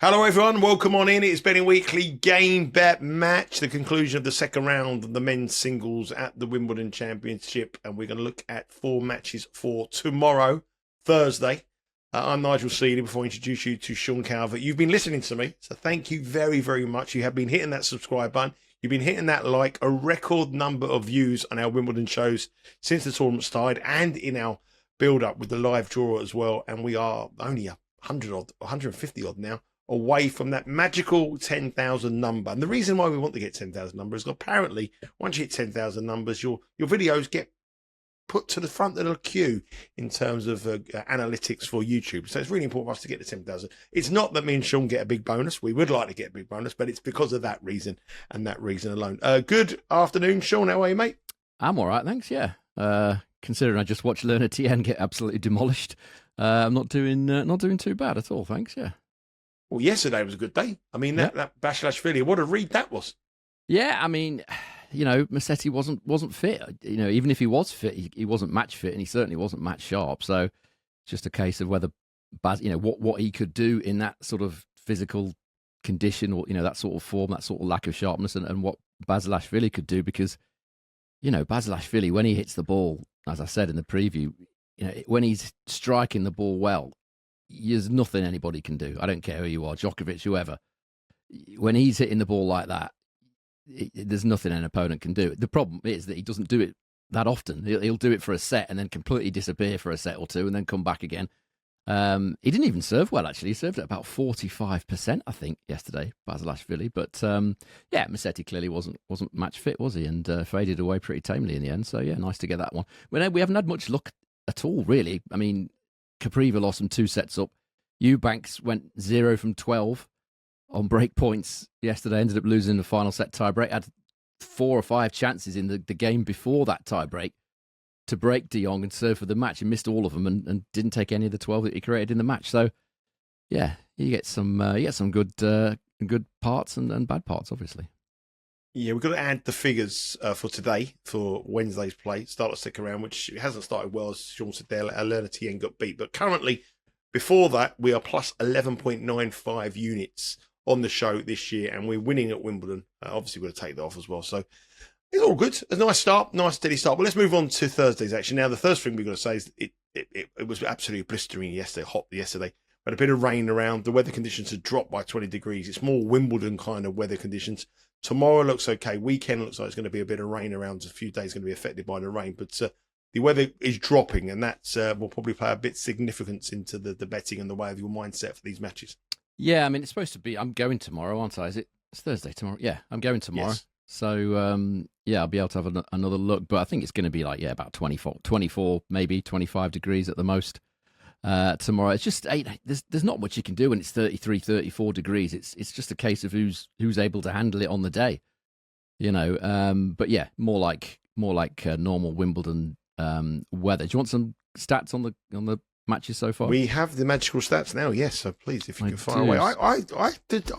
Hello everyone, welcome on in. It's Betting Weekly Game Bet Match, the conclusion of the second round of the men's singles at the Wimbledon Championship, and we're going to look at 4 matches for tomorrow, Thursday. I'm Nigel Seeley. Before I introduce you to Sean Calvert, you've been listening to me, so thank you very, very much. You have been hitting that subscribe button. You've been hitting that like, a record number of views on our Wimbledon shows since the tournament started and in our build-up with the live draw as well, and we are only 100 odd, 150 odd now, away from that magical 10,000 number. And the reason why we want to get 10,000 numbers is apparently once you hit 10,000 numbers, your videos get put to the front of the queue in terms of analytics for YouTube. So it's really important for us to get to 10,000. It's not that me and Sean get a big bonus. We would like to get a big bonus, but it's because of that reason and that reason alone. Good afternoon, Sean. How are you, mate? I'm all right, thanks. Yeah. Considering I just watched Lerner Tien get absolutely demolished, I'm not doing too bad at all, thanks. Yeah. Well, yesterday was a good day. I mean, that Basilashvili, what a read that was. Yeah, I mean, Musetti wasn't fit. Even if he was fit, he wasn't match fit, and he certainly wasn't match sharp. So it's just a case of whether what he could do in that sort of physical condition, or that sort of form, that sort of lack of sharpness, and what Basilashvili could do. Because Basilashvili, when he hits the ball, as I said in the preview, when he's striking the ball well, there's nothing anybody can do. I don't care who you are, Djokovic, whoever. When he's hitting the ball like that, there's nothing an opponent can do. The problem is that he doesn't do it that often. He'll do it for a set and then completely disappear for a set or two and then come back again. He didn't even serve well, actually. He served at about 45%, I think, yesterday, Basilashvili. But, Musetti clearly wasn't match fit, was he? And faded away pretty tamely in the end. So, yeah, nice to get that one. We haven't had much luck at all, really. I mean, Capriva lost from 2 sets up. Eubanks went 0 from 12 on break points yesterday, ended up losing the final set tie break. Had 4 or 5 chances in the game before that tie break to break De Jong and serve for the match. He missed all of them and didn't take any of the 12 that he created in the match. So, yeah, you get some good parts and bad parts, obviously. Yeah, we've got to add the figures for today, for Wednesday's play. Start to stick around, which hasn't started well, as Sean said there. Lerner Tien got beat. But currently, before that, we are plus 11.95 units on the show this year, and we're winning at Wimbledon. Obviously, we're going to take that off as well. So it's all good. It's a nice start, nice steady start. But let's move on to Thursday's action. Now, the first thing we've got to say is it was absolutely blistering yesterday, hot yesterday. But a bit of rain around. The weather conditions had dropped by 20 degrees. It's more Wimbledon kind of weather conditions. Tomorrow looks okay. Weekend looks like it's going to be a bit of rain around. A few days going to be affected by the rain. But the weather is dropping, and that will probably play a bit significance into the betting and the way of your mindset for these matches. Yeah, I mean, it's supposed to be. I'm going tomorrow, aren't I? It's Thursday tomorrow. Yeah, I'm going tomorrow. Yes. So, I'll be able to have another look. But I think it's going to be about 24, maybe 25 degrees at the most tomorrow. It's just there's not much you can do when it's 33, 34 degrees. It's just a case of who's able to handle it on the day, But yeah, more like normal Wimbledon weather. Do you want some stats on the matches so far? We have the magical stats now, yes. So please, if you can fire away. I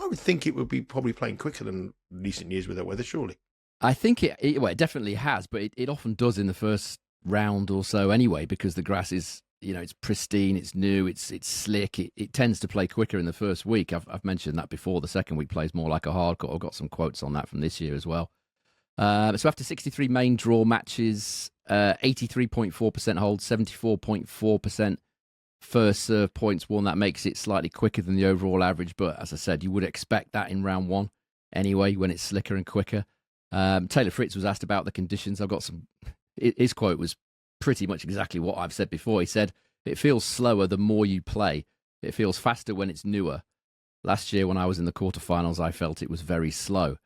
would think it would be probably playing quicker than recent years with that weather, surely. I think it definitely has, but it often does in the first round or so anyway, because the grass is, it's pristine, it's new, it's slick. It tends to play quicker in the first week. I've mentioned that before. The second week plays more like a hardcore. I've got some quotes on that from this year as well. So after 63 main draw matches, 83.4% hold, 74.4% first serve points won. That makes it slightly quicker than the overall average, but as I said, you would expect that in round one anyway, when it's slicker and quicker. Taylor Fritz was asked about the conditions. I've got some. His quote was pretty much exactly what I've said before. He said, "It feels slower the more you play. It feels faster when it's newer. Last year when I was in the quarterfinals, I felt it was very slow."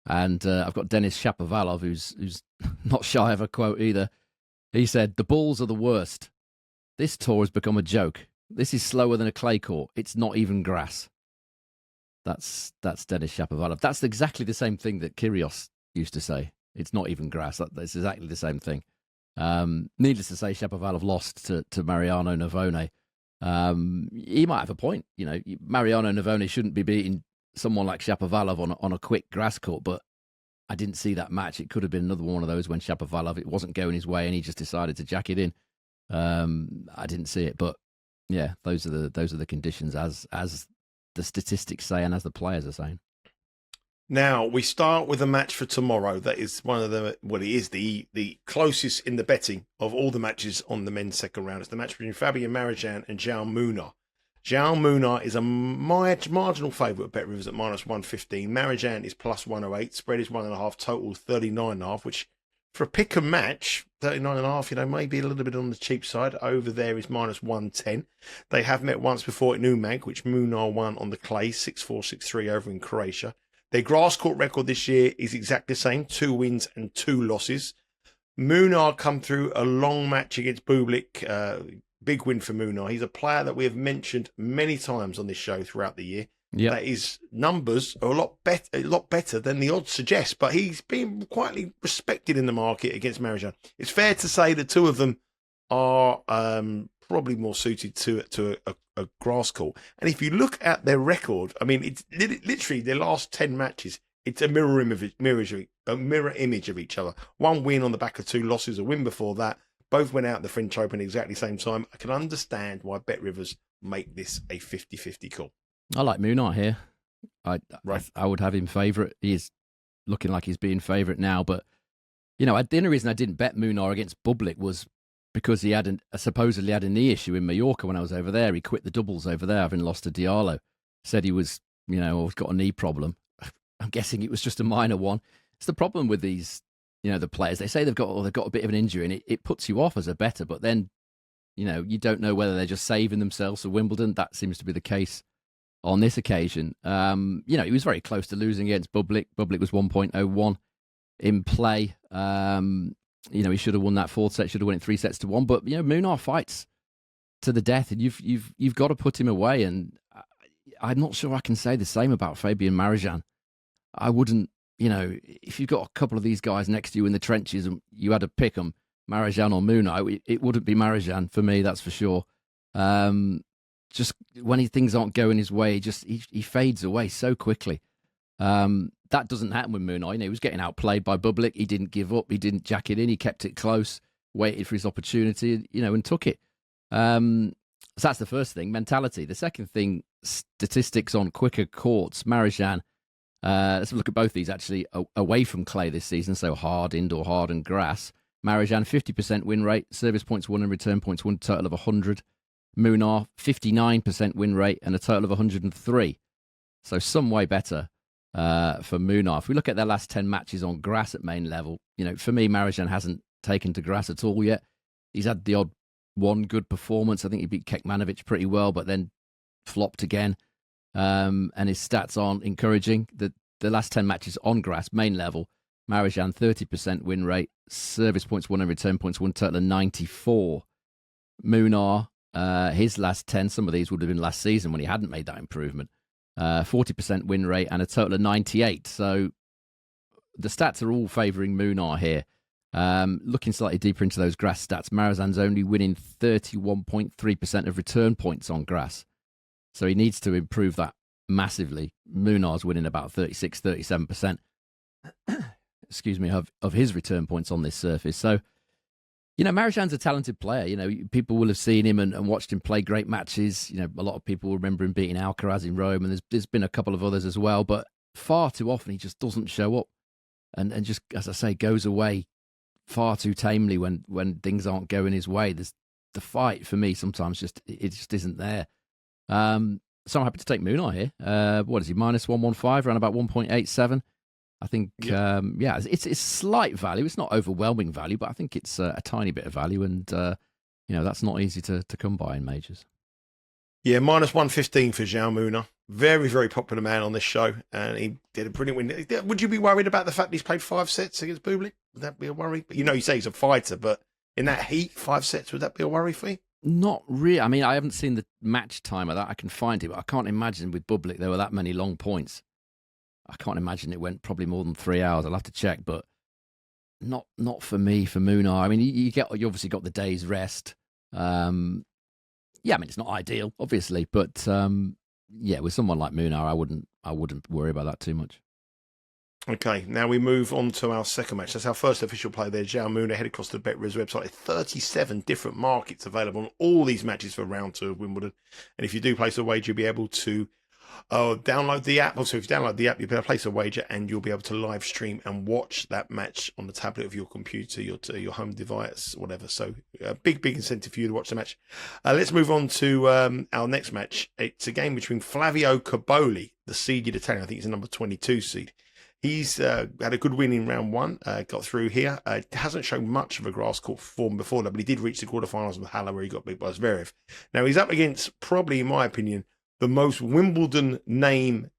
And I've got Denis Shapovalov, who's not shy of a quote either. He said, "The balls are the worst. This tour has become a joke. This is slower than a clay court. It's not even grass." That's Denis Shapovalov. That's exactly the same thing that Kyrgios used to say. It's not even grass. That's exactly the same thing. Needless to say, Shapovalov lost to Mariano Navone. He might have a point. Mariano Navone shouldn't be beating someone like Shapovalov on a quick grass court, but I didn't see that match. It could have been another one of those when Shapovalov, it wasn't going his way and he just decided to jack it in. I didn't see it, but yeah, those are the conditions as the statistics say and as the players are saying. Now, we start with a match for tomorrow. That is one of the, well, it is the closest in the betting of all the matches on the men's second round. It's the match between Fabian Marozsan and Jaume Munar. Jaume Munar is a marginal favourite at BetRivers at -115. Marozsan is +108. Spread is 1.5. Total 39.5, which for a pick and match, 39.5, maybe a little bit on the cheap side. Over there is -110. They have met once before at Newmag, which Munar won on the clay, 6-4, 6-3 over in Croatia. Their grass court record this year is exactly the same, 2 wins and 2 losses. Munar come through a long match against Bublik. Big win for Munar. He's a player that we have mentioned many times on this show throughout the year. Yep. That his numbers are a lot better than the odds suggest, but he's been quietly respected in the market against Marozsan. It's fair to say the two of them are probably more suited to a grass court. And if you look at their record, I mean, it's literally their last 10 matches. It's a mirror image of each other. 1 win on the back of 2 losses, a win before that. Both went out at the French Open at exactly the same time. I can understand why BetRivers make this a 50-50 call. I like Munar here. I would have him favourite. He is looking like he's being favourite now. But, the only reason I didn't bet Munar against Bublik was because he supposedly had a knee issue in Mallorca when I was over there. He quit the doubles over there, having lost to Diallo. Said he was, got a knee problem. I'm guessing it was just a minor one. It's the problem with these, the players. They say they've got a bit of an injury, and it puts you off as a bettor. But then, you don't know whether they're just saving themselves for Wimbledon. That seems to be the case on this occasion. He was very close to losing against Bublik. Bublik was 1.01 in play. He should have won that 4th set, should have won it 3-1. But Munar fights to the death, and you've got to put him away. And I'm not sure I can say the same about Fabian Marozsan. I wouldn't, if you've got a couple of these guys next to you in the trenches and you had to pick them, Marozsan or Munar, it wouldn't be Marozsan for me, that's for sure. Just when things aren't going his way, he fades away so quickly. That doesn't happen with Munar. He was getting outplayed by Bublik. He didn't give up. He didn't jack it in. He kept it close, waited for his opportunity, and took it. So that's the first thing, mentality. The second thing, statistics on quicker courts. Marozsan, let's have a look at both these actually away from clay this season. So hard, indoor hard and grass. Marozsan, 50% win rate, service points won and return points won, total of 100. Munar, 59% win rate and a total of 103. So some way better for Munar. If we look at their last 10 matches on grass at main level, for me, Marozsan hasn't taken to grass at all yet. He's had the odd one good performance. I think he beat Kekmanovic pretty well, but then flopped again. And his stats aren't encouraging. The last 10 matches on grass, main level, Marozsan, 30% win rate, service points won and return points won, total of 94. Munar, his last 10, some of these would have been last season when he hadn't made that improvement. 40% win rate and a total of 98. So the stats are all favouring Munar here. Looking slightly deeper into those grass stats, Marozsan's only winning 31.3% of return points on grass. So he needs to improve that massively. Munar's winning about 36, 37% of his return points on this surface. So, Marozsan's a talented player. People will have seen him and watched him play great matches. A lot of people remember him beating Alcaraz in Rome, and there's been a couple of others as well. But far too often he just doesn't show up, and just, as I say, goes away far too tamely when things aren't going his way. There's the fight for me sometimes it just isn't there. So I'm happy to take Munar here. What is he, -115, around about 1.87? I think, it's slight value. It's not overwhelming value, but I think it's a tiny bit of value, and that's not easy to come by in majors. Yeah, -115 for Jaume Munar. Very, very popular man on this show, and he did a brilliant win. Would you be worried about the fact that he's played 5 sets against Bublik? Would that be a worry? But you say he's a fighter, but in that heat, 5 sets, would that be a worry for you? Not really. I mean, I haven't seen the match time of that. I can find it, but I can't imagine with Bublik there were that many long points. I can't imagine it went probably more than 3 hours. I'll have to check, but not for me, for Munar. I mean, you obviously got the day's rest. It's not ideal, obviously, but with someone like Munar, I wouldn't worry about that too much. Okay, now we move on to our second match. That's our first official play there. Jaume Munar, head across to the BetRivers website. 37 different markets available on all these matches for round 2 of Wimbledon. And if you do place a wager, you'll be able to Oh, download the app. Also, if you download the app, you'll be able to place a wager and you'll be able to live stream and watch that match on the tablet of your computer, your home device, whatever. So, big incentive for you to watch the match. Let's move on to our next match. It's a game between Flavio Cobolli, the seeded Italian. I think he's a number 22 seed. He's had a good win in round one, got through here. Hasn't shown much of a grass court form before that, but he did reach the quarterfinals with Halle where he got beat by Zverev. Now, he's up against, probably in my opinion, the most Wimbledon name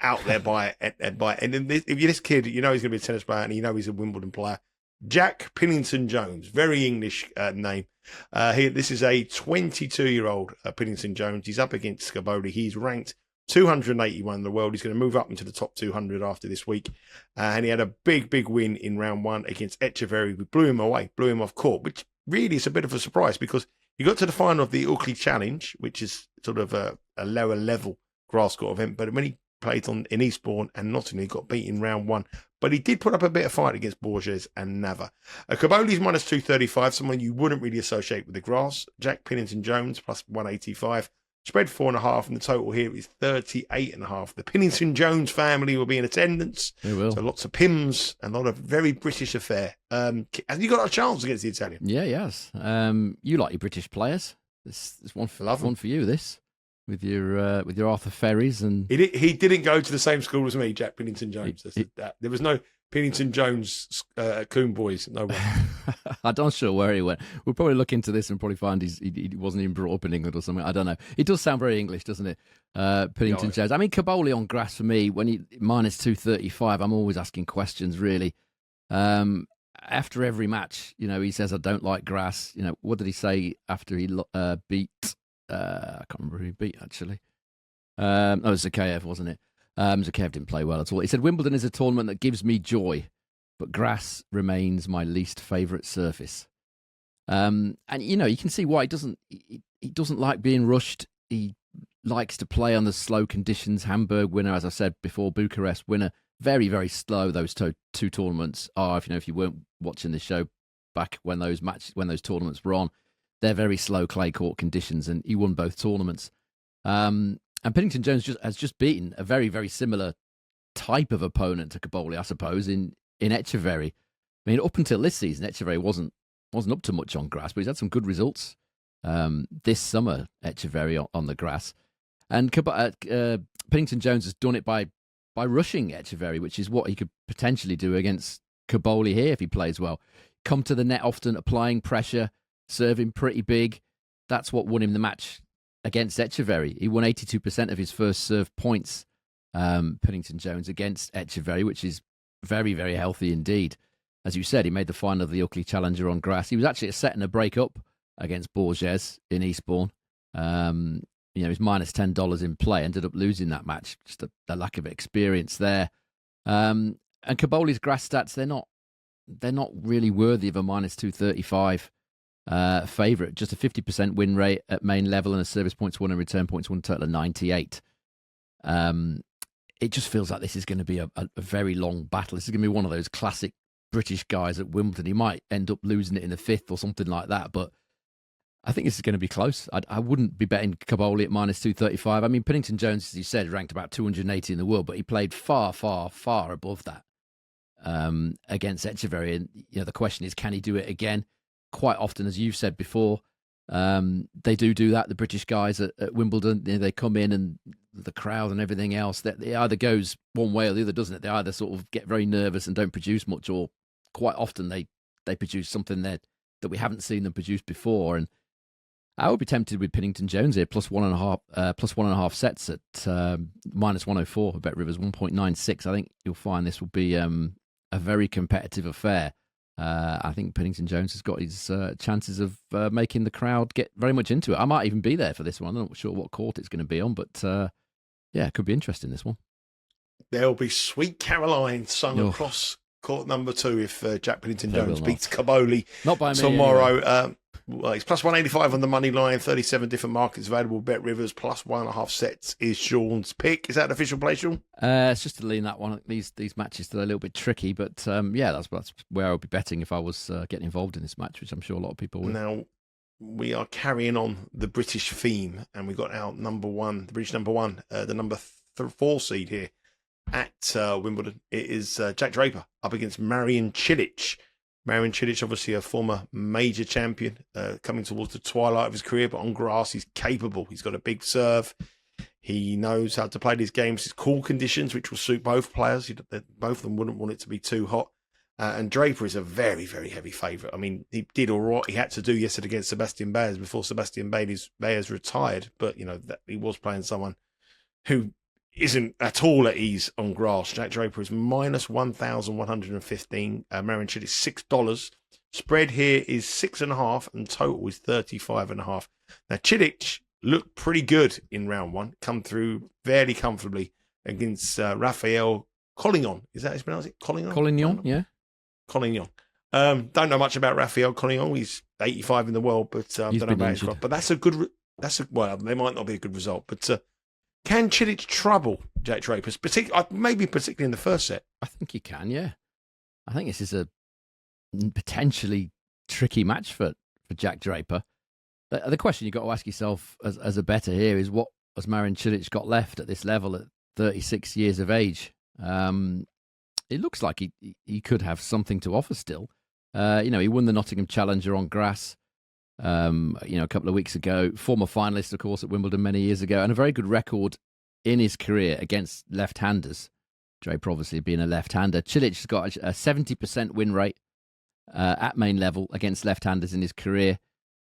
out there and if you're this kid, you know he's going to be a tennis player and you know he's a Wimbledon player. Jack Pinnington Jones, very English name. This is a 22-year-old Pinnington Jones. He's up against Cobolli. He's ranked 281 in the world. He's going to move up into the top 200 after this week. And he had a big win in round one against Etcheverry. We blew him away, blew him off court, which really is a bit of a surprise because he got to the final of the Ilkley Challenge, which is sort of a lower level grass court event. But when he played in Eastbourne and Nottingham, he got beat in round one. But he did put up a bit of fight against Borges and Nava. Cobolli's minus 235, someone you wouldn't really associate with the grass. Jack Pinnington Jones plus 185. Spread 4.5, and the total here is 38.5. The Pinnington Jones family will be in attendance. They will. So lots of Pims and a lot of very British affair. Have you got a chance against the Italian? Yeah, yes. You like your British players. This one for you. This with your Arthur Ferries and he didn't go to the same school as me, Jack Pinnington Jones. There was no Pinnington Jones Coombe boys. No one. I'm not sure where he went. We'll probably look into this and probably find he wasn't even brought up in England or something. I don't know. It does sound very English, doesn't it? Pinnington Jones. I mean, Cobolli on grass for me, when he minus 235, I'm always asking questions, really. After every match, he says, I don't like grass. What did he say after he beat, I can't remember who he beat, actually. It was Zakayev, wasn't it? Zakayev didn't play well at all. He said, Wimbledon is a tournament that gives me joy, but grass remains my least favourite surface. And you can see why he doesn't like being rushed. He likes to play on the slow conditions. Hamburg winner, as I said before, Bucharest winner. Very, very slow those two tournaments are. If you weren't watching the show back when those tournaments were on, they're very slow clay court conditions, and he won both tournaments. And Pinnington Jones has just beaten a very, very similar type of opponent to Cobolli, I suppose, in Etcheverry. I mean, up until this season, Etcheverry wasn't up to much on grass, but he's had some good results this summer, Etcheverry on the grass. And Pinnington Jones has done it by rushing Etcheverry, which is what he could potentially do against Cobolli here if he plays well. Come to the net often, applying pressure, serving pretty big. That's what won him the match against Etcheverry. He won 82% of his first serve points, Pinnington Jones, against Etcheverry, which is very, very healthy indeed. As you said, he made the final of the Ilkley Challenger on grass. He was actually a set and a break up against Borges in Eastbourne. He's minus $10 in play, ended up losing that match. Just a lack of experience there. And Cobolli's grass stats, they're not really worthy of a minus 235 favourite. Just a 50% win rate at main level and a service points won and return points won total of 98. It just feels like this is going to be a very long battle. This is going to be one of those classic British guys at Wimbledon. He might end up losing it in the fifth or something like that, but I think this is going to be close. I wouldn't be betting Cobolli at minus 235. I mean, Pinnington Jones, as you said, ranked about 280 in the world, but he played far, far, far above that against Etcheverry. And the question is, can he do it again? Quite often, as you've said before, they do that. The British guys at Wimbledon, they come in and the crowd and everything else, that it either goes one way or the other, doesn't it? They either sort of get very nervous and don't produce much, or quite often they produce something that we haven't seen them produce before. And I would be tempted with Pinnington Jones here, plus 1.5 sets at minus 104. Bet Rivers 1.96. I think you'll find this will be a very competitive affair. I think Pinnington Jones has got his chances of making the crowd get very much into it. I might even be there for this one. I'm not sure what court it's going to be on, but it could be interesting, this one. There'll be Sweet Caroline sung across court number 2 if Jack Pinnington Jones beats Cobolli tomorrow. Anyway. It's plus 185 on the money line, 37 different markets available. Bet Rivers plus 1.5 sets is Sean's pick. Is that an official play, Sean? It's just to lean that one. These matches are a little bit tricky, but that's where I would be betting if I was getting involved in this match, which I'm sure a lot of people would. Now, we are carrying on the British theme, and we got our number one, the British number one, the number 4 seed here at Wimbledon. It is Jack Draper up against Marin Cilic. Marin Cilic, obviously a former major champion, coming towards the twilight of his career, but on grass he's capable. He's got a big serve. He knows how to play these games. It's cool conditions, which will suit both players. Both of them wouldn't want it to be too hot. And Draper is a very, very heavy favourite. I mean, he did all right. He had to do yesterday against Sebastian Baez before Sebastian Baez retired. But, that he was playing someone who isn't at all at ease on grass. Jack Draper is minus 1,115. Marin Cilic is $6. Spread here is 6.5, and total is 35.5. Now, Cilic looked pretty good in round one. Come through fairly comfortably against Rafael Collignon. Is that how you pronounce it? Collignon, yeah. Collignon. Don't know much about Rafael Collignon. He's 85 in the world, but don't know about his club. But that's a good. Well, they might not be a good result, but can Cilic trouble Jack Draper? Maybe particularly in the first set. I think he can. Yeah, I think this is a potentially tricky match for Jack Draper. The question you've got to ask yourself as a bettor here is, what has Marin Cilic got left at this level at 36 years of age? It looks like he could have something to offer still. He won the Nottingham Challenger on grass, a couple of weeks ago. Former finalist, of course, at Wimbledon many years ago, and a very good record in his career against left-handers. Draper obviously being a left-hander. Cilic's got a 70% win rate at main level against left-handers in his career.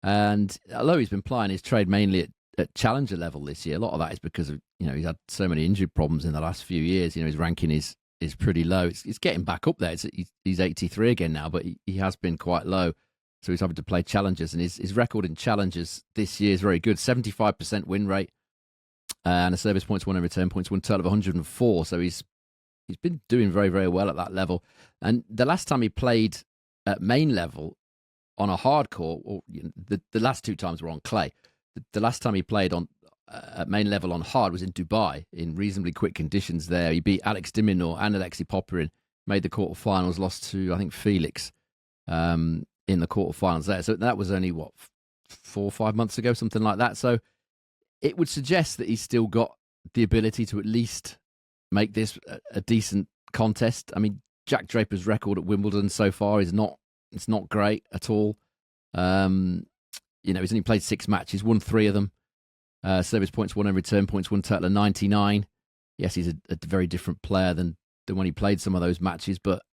And although he's been plying his trade mainly at challenger level this year, a lot of that is because of, he's had so many injury problems in the last few years. His ranking is pretty low. It's getting back up there. He's 83 again now, but he has been quite low. So he's having to play challengers, and his record in challengers this year is very good. 75% win rate and a service points won and return points won, total of 104. So he's been doing very, very well at that level. And the last time he played at main level on a hard court, or the last two times were on clay. The last time he played on at main level on hard was in Dubai in reasonably quick conditions there. He beat Alex de Minaur and Alexei Popyrin, made the quarterfinals, lost to, I think, Felix in the quarterfinals there. So that was only, 4 or 5 months ago, something like that. So it would suggest that he's still got the ability to at least make this a decent contest. I mean, Jack Draper's record at Wimbledon so far is not great at all. He's only played 6 matches, won 3 of them. Service points won and return points won, total of 99. Yes, he's a very different player than when he played some of those matches, but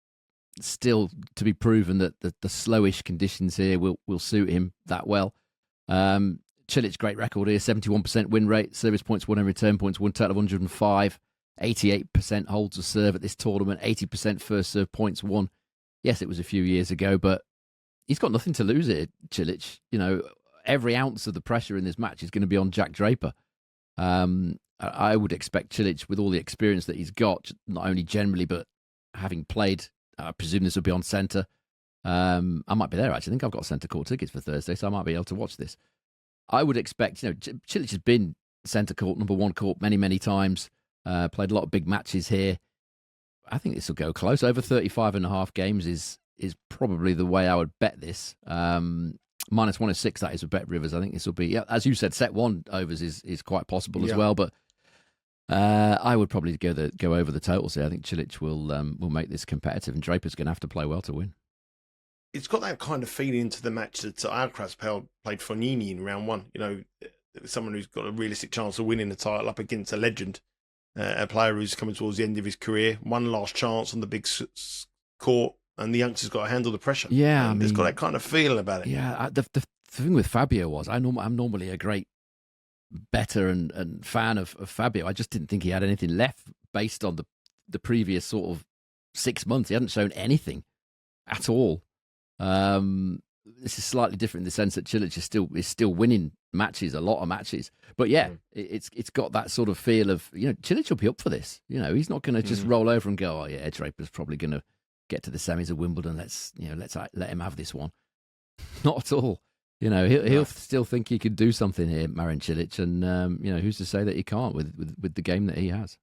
still to be proven that the slowish conditions here will suit him that well. Cilic's great record here, 71% win rate, service points won and return points won, total of 105. 88% holds a serve at this tournament, 80% first serve points won. Yes, it was a few years ago, but he's got nothing to lose here, Cilic. Every ounce of the pressure in this match is going to be on Jack Draper. I would expect Cilic, with all the experience that he's got, not only generally, but having played, I presume this will be on centre. I might be there, actually. I think I've got centre court tickets for Thursday, so I might be able to watch this. I would expect, Cilic has been centre court, number 1 court many, many times, played a lot of big matches here. I think this will go close. Over 35.5 games is probably the way I would bet this. Minus 106, that is, with Bet Rivers. I think this will be, as you said, set 1 overs is quite possible as well. But I would probably go over the totals here. I think Cilic will make this competitive, and Draper's going to have to play well to win. It's got that kind of feeling to the match that Alcaraz played Fognini in round 1. Someone who's got a realistic chance of winning the title up against a legend, a player who's coming towards the end of his career. One last chance on the big court, and the youngster's got to handle the pressure. Yeah, it's got that kind of feeling about it. Yeah, the thing with Fabio was, I'm normally a great bettor and fan of Fabio. I just didn't think he had anything left based on the previous sort of 6 months. He hadn't shown anything at all. This is slightly different in the sense that Cilic is still winning matches, a lot of matches. But it's got that sort of feel of, Cilic will be up for this. He's not going to just roll over and go, oh yeah, Draper's probably going to get to the semis of Wimbledon. Let's let him have this one. Not at all. He'll still think he could do something here, Marin Cilic, and who's to say that he can't with the game that he has.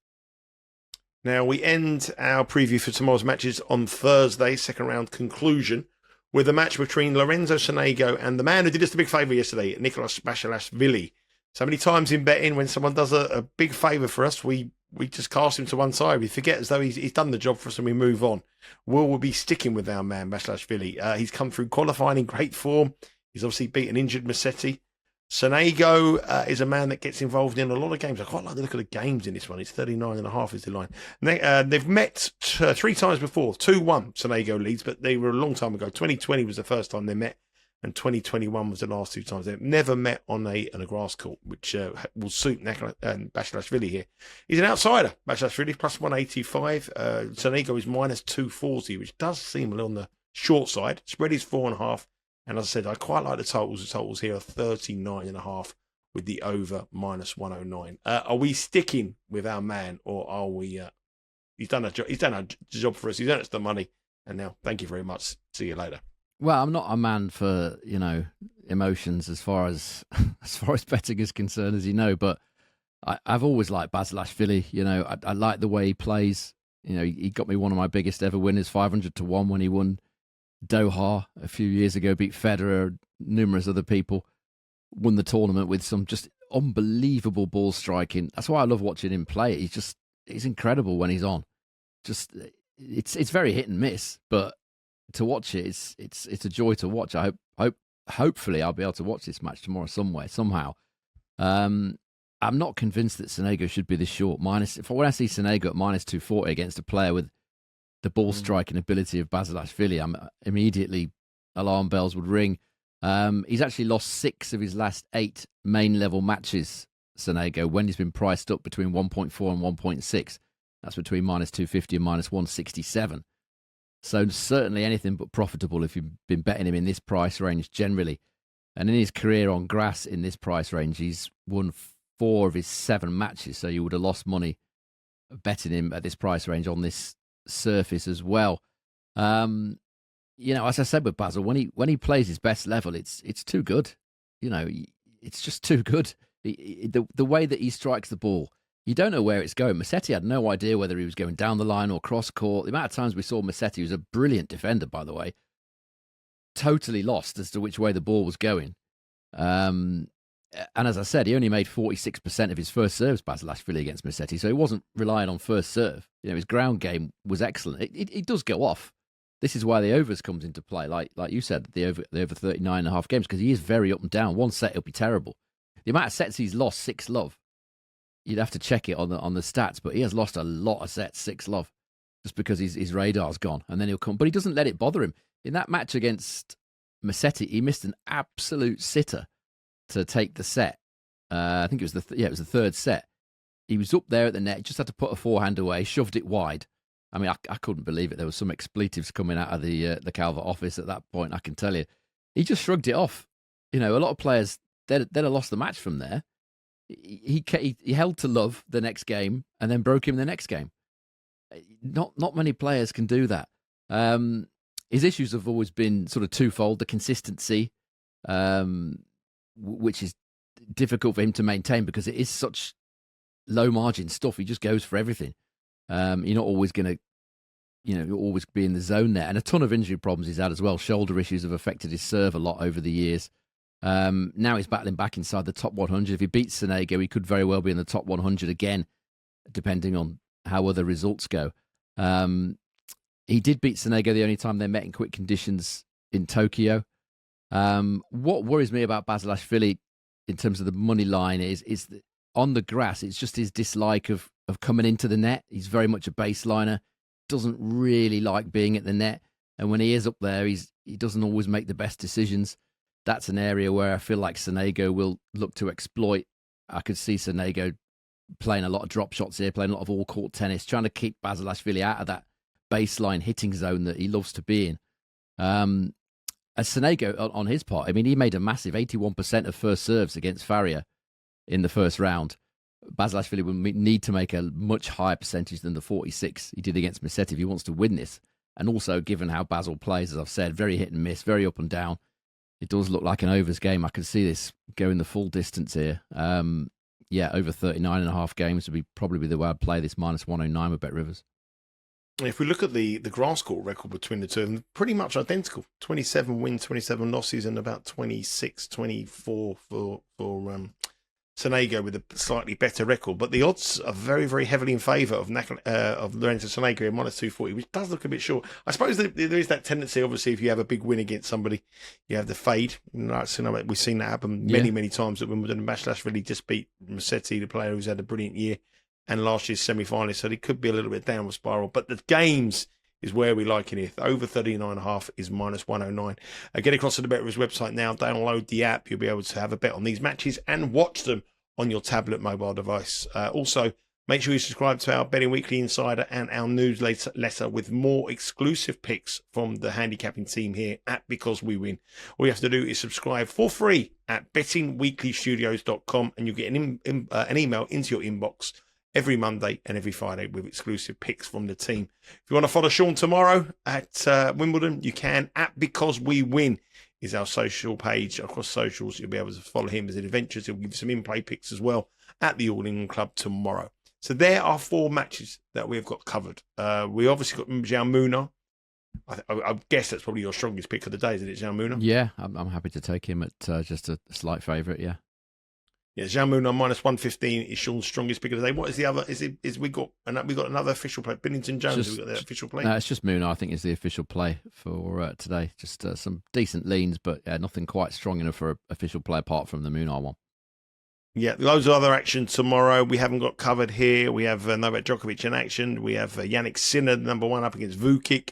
Now we end our preview for tomorrow's matches on Thursday, second round conclusion with a match between Lorenzo Sonego and the man who did us the big favour yesterday, Nikoloz Basilashvili. So many times in betting, when someone does a big favour for us, we just cast him to one side. We forget as though he's done the job for us and we move on. We'll be sticking with our man, Basilashvili. He's come through qualifying in great form. He's obviously beaten injured Musetti. Sonego is a man that gets involved in a lot of games. I quite like the look of the games in this one. It's 39.5 is the line. They've met 3 times before. 2-1 Sonego leads, but they were a long time ago. 2020 was the first time they met, and 2021 was the last 2 times. They've never met on a grass court, which will suit Basilashvili here. He's an outsider. Basilashvili plus 185. Sonego is minus 240, which does seem a little on the short side. Spread is 4.5. And as I said, I quite like the totals. The totals here are 39.5 with the over minus 109. Are we sticking with our man, or are we? He's done a job for us. He's earned us the money, and now thank you very much. See you later. Well, I'm not a man for emotions as far as betting is concerned, as you know. But I've always liked Basilashvili. I like the way he plays. He got me one of my biggest ever winners, 500-1 when he won Doha a few years ago, beat Federer, numerous other people, won the tournament with some just unbelievable ball striking. That's why I love watching him play. He's incredible when he's on. Just it's very hit and miss, but to watch it, it's a joy to watch. Hopefully I'll be able to watch this match tomorrow somehow. I'm not convinced that Sonego should be this short. When I see Sonego at minus 240 against a player with the ball striking ability of Basilashvili, immediately alarm bells would ring. He's actually lost 6 of his last 8 main level matches, Sonego, when he's been priced up between 1.4 and 1.6. That's between minus 250 and minus 167. So certainly anything but profitable if you've been betting him in this price range generally. And in his career on grass in this price range, he's won 4 of his 7 matches. So you would have lost money betting him at this price range on this surface as well. As I said with Basil, when he plays his best level, it's too good. It's just too good. The way that he strikes the ball, you don't know where it's going. Musetti had no idea whether he was going down the line or cross court. The amount of times we saw Musetti, who's a brilliant defender, by the way, totally lost as to which way the ball was going. And as I said, he only made 46% of his first serves, Basilashvili, against Musetti, so he wasn't relying on first serve. His ground game was excellent. It does go off. This is why the overs comes into play, like you said, the over 39.5 games, because he is very up and down. One set, he'll be terrible. The amount of sets he's lost, 6-love. You'd have to check it on the stats, but he has lost a lot of sets, 6-love, just because his radar's gone, and then he'll come. But he doesn't let it bother him. In that match against Musetti, he missed an absolute sitter to take the set. I think it was it was the third set. He was up there at the net, just had to put a forehand away, shoved it wide. I mean, I couldn't believe it. There was some expletives coming out of the Calvert office at that point, I can tell you. He just shrugged it off. A lot of players, they'd have lost the match from there. He held to love the next game and then broke him the next game. Not many players can do that. His issues have always been sort of twofold: the consistency, which is difficult for him to maintain because it is such low margin stuff. He just goes for everything. You're not always going to, always be in the zone there. And a ton of injury problems he's had as well. Shoulder issues have affected his serve a lot over the years. Now he's battling back inside the top 100. If he beats Sonego, he could very well be in the top 100 again, depending on how other results go. He did beat Sonego the only time they met in quick conditions in Tokyo. What worries me about Basilashvili in terms of the money line is that on the grass, it's just his dislike of coming into the net. He's very much a baseliner, doesn't really like being at the net. And when he is up there, he doesn't always make the best decisions. That's an area where I feel like Sonego will look to exploit. I could see Sonego playing a lot of drop shots here, playing a lot of all-court tennis, trying to keep Basilashvili out of that baseline hitting zone that he loves to be in. As Sonego, on his part, I mean, he made a massive 81% of first serves against Faria in the first round. Basilashvili will need to make a much higher percentage than the 46 he did against Musetti if he wants to win this. And also, given how Basil plays, as I've said, very hit and miss, very up and down, it does look like an overs game. I can see this going the full distance here. Over 39.5 games would probably be the way I'd play this minus 109 with Bet Rivers. If we look at the grass court record between the two of them, pretty much identical. 27 wins, 27 losses, and about 26, 24 for Sonego with a slightly better record. But the odds are very, very heavily in favour of Lorenzo Sonego in -240, which does look a bit short. I suppose there is that tendency, obviously, if you have a big win against somebody, you have the fade. We've seen that happen many times at Wimbledon. Basilashvili just beat Musetti, the player who's had a brilliant year, and last year's semi-finalist, so it could be a little bit downward spiral. But the games is where we like it. Over 39.5 is -109. Get across to the BetRivers website now, download the app. You'll be able to have a bet on these matches and watch them on your tablet mobile device. Also, make sure you subscribe to our Betting Weekly Insider and our newsletter with more exclusive picks from the handicapping team here at Because We Win. All you have to do is subscribe for free at bettingweeklystudios.com, and you get an email into your inbox every Monday and every Friday with exclusive picks from the team. If you want to follow Sean tomorrow at Wimbledon, you can at Because We Win is our social page across socials. You'll be able to follow him as an adventures. He'll give you some in-play picks as well at the All England Club tomorrow. So there are 4 matches that we've got covered. We obviously got Jaume Munar. I guess that's probably your strongest pick of the day, isn't it, Jaume Munar? Yeah, I'm happy to take him at just a slight favourite, yeah. Yeah, Jaume Munar -115 is Sean's strongest pick of the day. What is the other? We got another official play? Pinnington Jones. Have we got the official play? No, it's just Munar. I think is the official play for today. Just some decent leans, but nothing quite strong enough for an official play apart from the Munar one. Yeah, loads of other action tomorrow. We haven't got covered here. We have Novak Djokovic in action. We have Yannick Sinner, number 1, up against Vukic.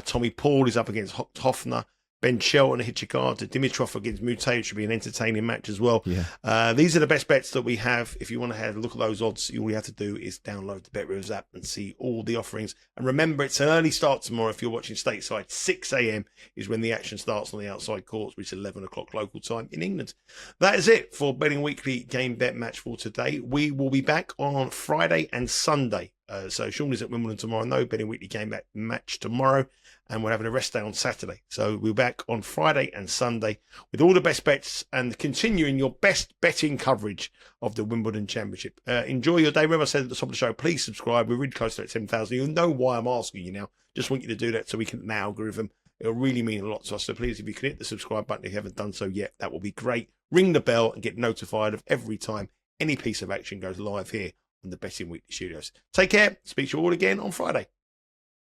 Tommy Paul is up against Hofner. Ben Shelton, Hichikata, Dimitrov against Mute, which should be an entertaining match as well. Yeah. These are the best bets that we have. If you want to have a look at those odds, all you have to do is download the BetRivers app and see all the offerings. And remember, it's an early start tomorrow if you're watching stateside. 6 a.m. is when the action starts on the outside courts, which is 11 o'clock local time in England. That is it for Betting Weekly Game Bet Match for today. We will be back on Friday and Sunday. So Sean is at Wimbledon tomorrow. No Betting Weekly Game Bet Match tomorrow. And we're having a rest day on Saturday. So we're back on Friday and Sunday with all the best bets and continuing your best betting coverage of the Wimbledon Championship. Enjoy your day. Remember I said at the top of the show, please subscribe. We're really close to that 7,000. You'll know why I'm asking you now. Just want you to do that so we can now algorithm. It'll really mean a lot to us. So please, if you can hit the subscribe button if you haven't done so yet, that will be great. Ring the bell and get notified of every time any piece of action goes live here on the Betting Weekly Studios. Take care. Speak to you all again on Friday.